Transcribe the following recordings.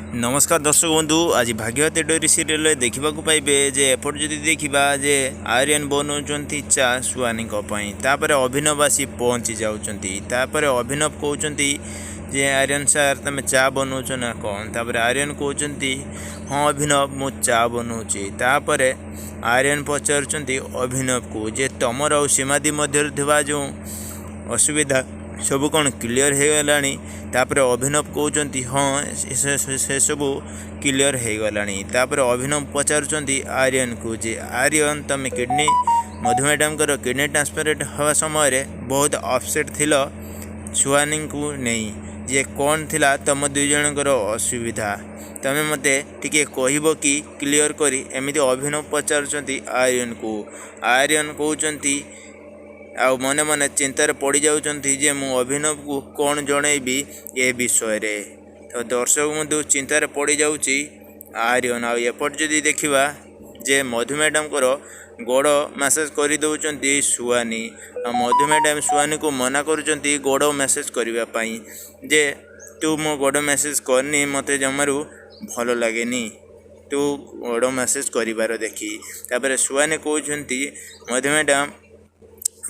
नमस्कार दर्शक बंधु आज भाग्यवती डोरी सीरियल देखा पाइबे जे एपट जदि देखा जे आर्यन बनाऊँच चा सुहानी तापर अभिनव आसी पहुँची जापर अभिनव कहते जे आर्यन सार तुम चा बनाऊच ना कौन तापर आर्यन कहते हाँ अभिनव मु चा बनाऊँगी तापर आर्यन पचारुंट अभिनव को जे तुमर आ सीमादी मध्य जो असुविधा सब कौन क्लियर हो गलानी तापर अभिनव कहते हाँ से सब क्लियर हो गलानी तापर अभिनव पचारुंट आर्यन को जे आर्यन तुम किडनी मधु मैडम किडनी ट्रांसप्लांट हवा समय बहुत अपसेट थिल सुहानी को नहीं जे कौन थिला तुम दुई जनकर असुविधा तमें मते टिके कहब कि क्लियर करी एमती अभिनव पचारुंट आर्यन को आर्यन कहते आ मने मने चिंतार पड़ जाउछंती जे मु अभिनव को कौन जनइबी ए विषय रे तो दर्शक मधु चिंतार पड़ जाउची आर्यन आ एपट जदि देखिबा जे मधु मैडम गोड़ मैसेज कर दौरान सुहानी मधु मैडम सुहानी को मना करुँच गोड़ मैसेज करने जे तू मो गोड़ मैसेज करनी मत जमारू भल लगे तू गोड़ मैसेज कर देखी तापर सुहानी कहते मधु मैडम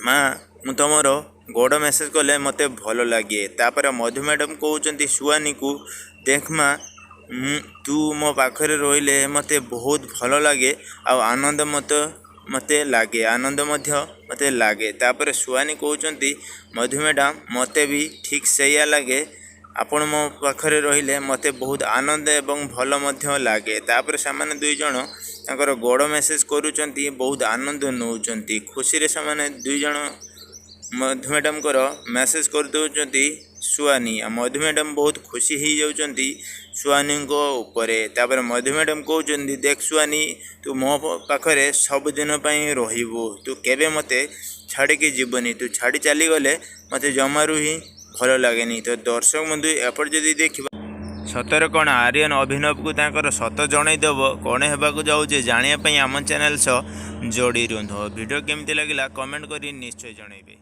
माँ मु तुमर गोड़ मैसेज कले मते भल लगे तापर मधु मैडम कहते सुहानी को देख माँ तू मो पाखरे रोइले मते बहुत भल लगे आनंद मते लगे आनंद मते लगे तापर सुहानी कहते मधु मैडम मते भी ठीक सैया लगे आपण मो पाखरे रहिले मते बहुत आनंद एवं भल लगे तापर सामाने दुई जन ताकर गोड़ मैसेज करुँच बहुत आनंद नौकरी खुशी से दुई जन मधु मैडम मैसेज कर दौरान सुहानी मधु मैडम बहुत खुशी हो जाती सुहानी तापर मधु मैडम कहते देख सुहानी तू मो पाखरे सबुदिन रही तू केबे मते छाड़िकी जीवनी तू छाड़ी चलीगले मत जमारू ही भल लगे तो दर्शक बंधु एपट जदि देखा सतर कौन आर्यन अभिनव को ताकर सत जनईदेव कौन होगा जाऊे जानापी आम चैनल सह जोड़ी रुंध वीडियो केमती लगे कमेंट कर निश्चय जनइबे।